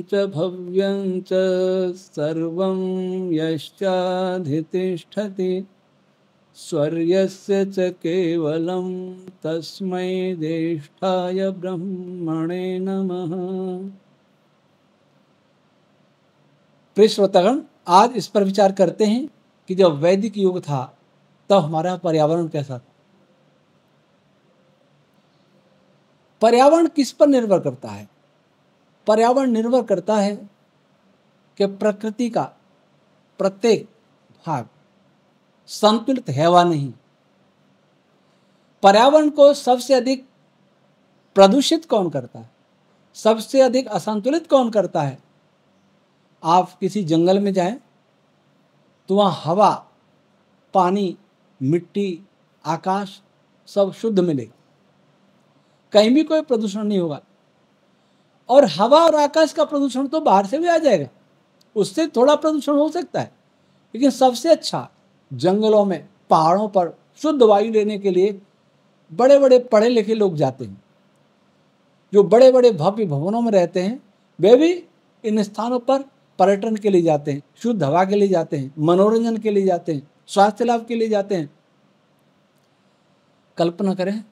च भव्यं च सर्वं यश्चाधितिष्ठति स्वर्यस्य च केवलं तस्मै ज्येष्ठाय ब्रह्मणे नमः। प्रिय श्रोतागण, आज इस पर विचार करते हैं कि जब वैदिक युग था तब हमारा पर्यावरण कैसा था। पर्यावरण किस पर निर्भर करता है? पर्यावरण निर्भर करता है कि प्रकृति का प्रत्येक भाग संतुलित है वा नहीं। पर्यावरण को सबसे अधिक प्रदूषित कौन करता है, सबसे अधिक असंतुलित कौन करता है? आप किसी जंगल में जाएं तो वहाँ हवा, पानी, मिट्टी, आकाश सब शुद्ध मिलेगा, कहीं भी कोई प्रदूषण नहीं होगा। और हवा और आकाश का प्रदूषण तो बाहर से भी आ जाएगा, उससे थोड़ा प्रदूषण हो सकता है, लेकिन सबसे अच्छा जंगलों में, पहाड़ों पर शुद्ध वायु लेने के लिए बड़े बड़े पढ़े लिखे लोग जाते हैं। जो बड़े बड़े भव्य भवनों में रहते हैं वे भी इन स्थानों पर पर्यटन के लिए जाते हैं, शुद्ध हवा के लिए जाते हैं, मनोरंजन के लिए जाते हैं, स्वास्थ्य लाभ के लिए जाते हैं। कल्पना करें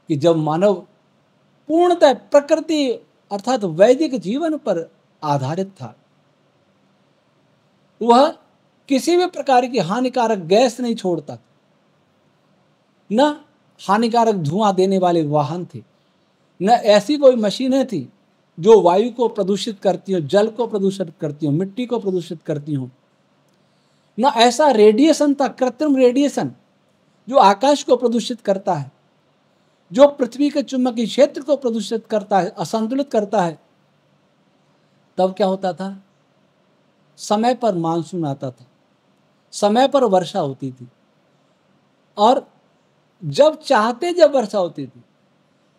कि जब मानव पूर्णतः प्रकृति अर्थात वैदिक जीवन पर आधारित था, वह किसी भी प्रकार की हानिकारक गैस नहीं छोड़ता, न हानिकारक धुआं देने वाले वाहन थे, न ऐसी कोई मशीनें थी जो वायु को प्रदूषित करती हो, जल को प्रदूषित करती हो, मिट्टी को प्रदूषित करती हो, न ऐसा रेडिएशन था, कृत्रिम रेडिएशन जो आकाश को प्रदूषित करता है, जो पृथ्वी के चुंबकीय क्षेत्र को प्रदूषित करता है, असंतुलित करता है। तब क्या होता था? समय पर मानसून आता था, समय पर वर्षा होती थी, और जब चाहते जब वर्षा होती थी,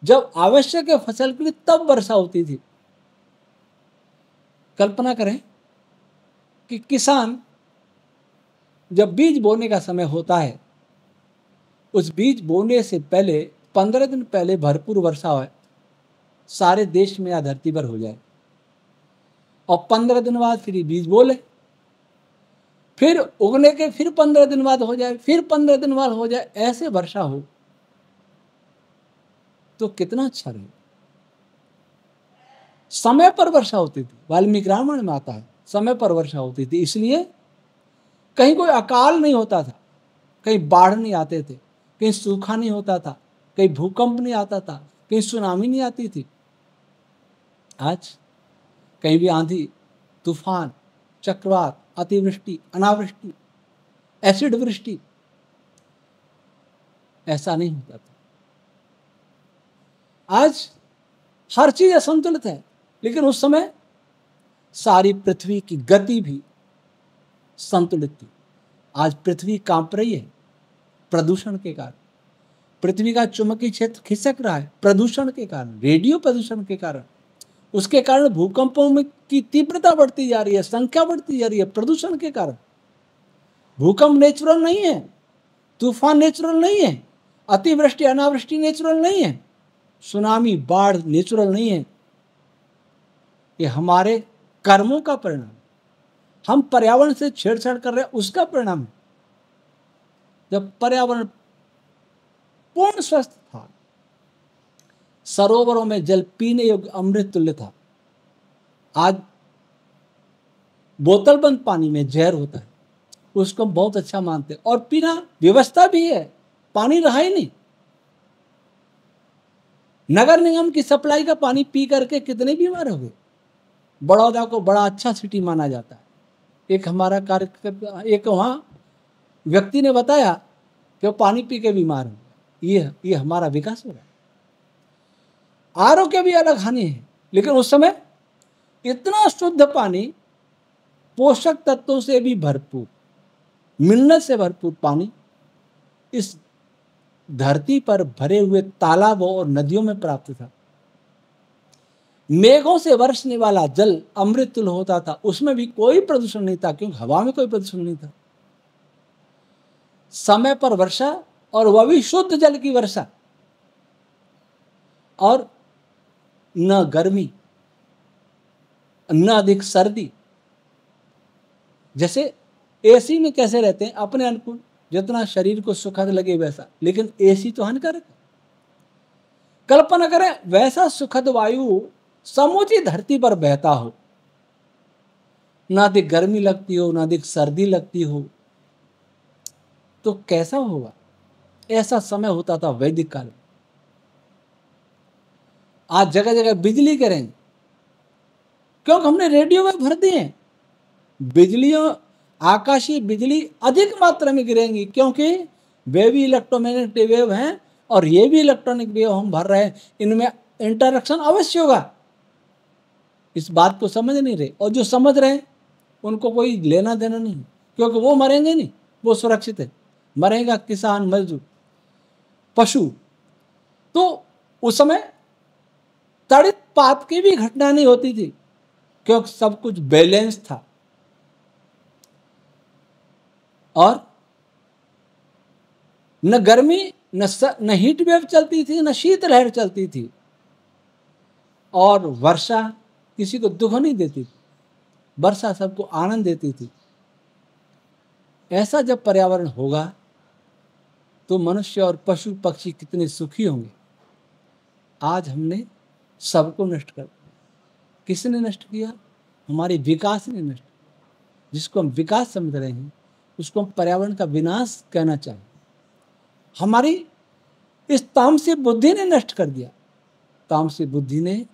जब आवश्यक है फसल के लिए तब वर्षा होती थी। कल्पना करें कि किसान जब बीज बोने का समय होता है, उस बीज बोने से पहले 15 दिन पहले भरपूर वर्षा हो, सारे देश में या धरती पर हो जाए, और 15 दिन बाद फिर बीज बोले, फिर उगने के फिर 15 दिन बाद हो जाए, फिर 15 दिन बाद हो जाए, ऐसे वर्षा हो तो कितना अच्छा रहे। समय पर वर्षा होती थी, वाल्मीकि रामायण में आता है, समय पर वर्षा होती थी, इसलिए कहीं कोई अकाल नहीं होता था, कहीं बाढ़ नहीं आते थे, कहीं सूखा नहीं होता था, कहीं भूकंप नहीं आता था, कहीं सुनामी नहीं आती थी। आज कहीं भी आंधी, तूफान, चक्रवात, अतिवृष्टि, अनावृष्टि, एसिड वृष्टि, ऐसा नहीं होता था। आज हर चीज असंतुलित है, लेकिन उस समय सारी पृथ्वी की गति भी संतुलित थी। आज पृथ्वी कांप रही है प्रदूषण के कारण, पृथ्वी का चुंबकीय क्षेत्र खिसक रहा है प्रदूषण के कारण, रेडियो प्रदूषण के कारण। उसके कारण भूकंपों में की तीव्रता बढ़ती जा रही है, संख्या बढ़ती जा रही है, प्रदूषण के कारण। भूकंप नेचुरल नहीं है, तूफान नेचुरल नहीं है, अतिवृष्टि अनावृष्टि नेचुरल नहीं है, सुनामी बाढ़ नेचुरल नहीं है। ये हमारे कर्मों का परिणाम, हम पर्यावरण से छेड़छाड़ कर रहे हैं, उसका परिणाम है। जब पर्यावरण पूर्ण स्वस्थ था, सरोवरों में जल पीने योग्य अमृत तुल्य था, आज बोतल बंद पानी में जहर होता है, उसको हम बहुत अच्छा मानते हैं, और पीना व्यवस्था भी है, पानी रहा ही नहीं। नगर निगम की सप्लाई का पानी पी करके कितने बीमार हो गए। बड़ौदा को बड़ा अच्छा सिटी माना जाता है। एक हमारा कार्यकर्ता, एक वहाँ व्यक्ति ने बताया कि वो पानी पी के बीमार हो। ये हमारा विकास हो रहा है। आरओ के भी अलग हानि है, लेकिन उस समय इतना शुद्ध पानी, पोषक तत्वों से भी भरपूर, मिनरल से भरपूर पानी इस धरती पर भरे हुए तालाबों और नदियों में प्राप्त था। मेघों से बरसने वाला जल अमृत तुल्य होता था, उसमें भी कोई प्रदूषण नहीं था, क्योंकि हवा में कोई प्रदूषण नहीं था। समय पर वर्षा, और वह भी शुद्ध जल की वर्षा, और न गर्मी। न अधिक सर्दी। जैसे एसी में कैसे रहते हैं अपने अनुकूल, जितना शरीर को सुखद लगे वैसा, लेकिन एसी तो हानिकारक है। कल्पना करें वैसा सुखद वायु समूची धरती पर बहता हो, ना अधिक गर्मी लगती हो ना अधिक सर्दी लगती हो, तो कैसा होगा। ऐसा समय होता था वैदिक काल में। आज जगह जगह बिजली करेंगे क्योंकि हमने रेडियो में भर दिए। बिजलियों आकाशीय बिजली अधिक मात्रा में गिरेंगी क्योंकि वे भी इलेक्ट्रोमैग्नेटिक वेव हैं और ये भी इलेक्ट्रॉनिक वेव हम भर रहे हैं, इनमें इंटरेक्शन अवश्य होगा। इस बात को समझ नहीं रहे, और जो समझ रहे हैं उनको कोई लेना देना नहीं, क्योंकि वो मरेंगे नहीं, वो सुरक्षित है। मरेगा किसान, मजदूर, पशु। तो उस समय तड़ित पात की भी घटना नहीं होती थी क्योंकि सब कुछ बैलेंस था। और न गर्मी न हीट वेव चलती थी, न शीत लहर चलती थी, और वर्षा किसी को दुख नहीं देती थी, वर्षा सबको आनंद देती थी। ऐसा जब पर्यावरण होगा तो मनुष्य और पशु पक्षी कितने सुखी होंगे। आज हमने सबको नष्ट कर दिया। किसने नष्ट किया? हमारे विकास ने नष्ट किया। जिसको हम विकास समझ रहे हैं उसको हम पर्यावरण का विनाश कहना चाहिए। हमारी इस तामसी बुद्धि ने नष्ट कर दिया। तामसी बुद्धि ने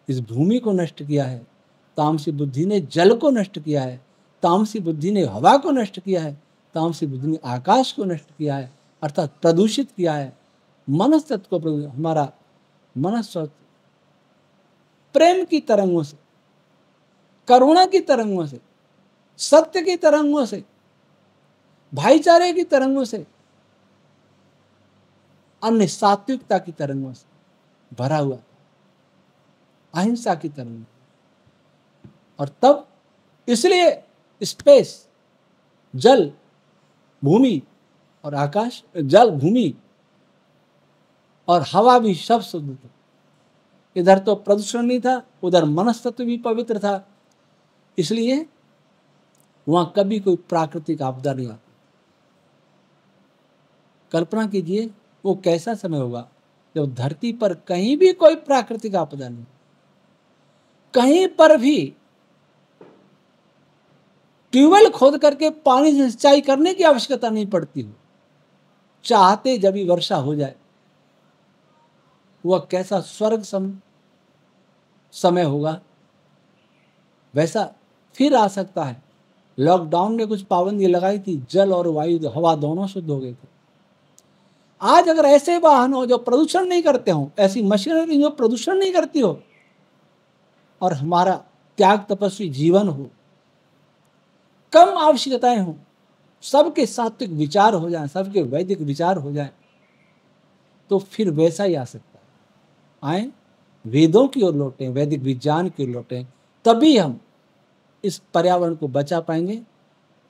इस भूमि को नष्ट किया है, तामसी बुद्धि ने जल को नष्ट किया है, तामसी बुद्धि ने हवा को नष्ट किया है, तामसी बुद्धि ने आकाश को नष्ट किया है, अर्थात प्रदूषित किया है। मनस्तत्व को हमारा मनस्तत्व प्रेम की तरंगों से, करुणा की तरंगों से, सत्य की तरंगों से, भाईचारे की तरंगों से, अन्य सात्विकता की तरंगों से भरा हुआ, अहिंसा की तरंग। और तब इसलिए स्पेस, जल, भूमि और आकाश, जल, भूमि और हवा भी सब शुद्ध थे। इधर तो प्रदूषण नहीं था, उधर मनस्तत्व भी पवित्र था, इसलिए वहां कभी कोई प्राकृतिक आपदा नहीं आती। कल्पना कीजिए वो कैसा समय होगा जब धरती पर कहीं भी कोई प्राकृतिक आपदा नहीं, कहीं पर भी ट्यूबवेल खोद करके पानी से सिंचाई करने की आवश्यकता नहीं पड़ती हो, चाहते जब भी वर्षा हो जाए। वह कैसा स्वर्ग समय होगा, वैसा फिर आ सकता है। लॉकडाउन ने कुछ पाबंदी लगाई थी, जल और वायु, हवा दोनों शुद्ध हो गए थे। आज अगर ऐसे वाहन हो जो प्रदूषण नहीं करते हो, ऐसी मशीनरी जो प्रदूषण नहीं करती हो, और हमारा त्याग तपस्वी जीवन हो, कम आवश्यकताएं हो, सबके सात्विक विचार हो जाएं, सबके वैदिक विचार हो जाएं, तो फिर वैसा ही आ सकता है। आए वेदों की ओर लौटें, वैदिक विज्ञान की ओर लौटें, तभी हम इस पर्यावरण को बचा पाएंगे।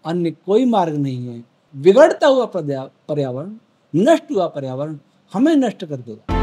अन्य कोई मार्ग नहीं है। बिगड़ता हुआ पर्यावरण, नष्ट हुआ पर्यावरण हमें नष्ट कर देगा।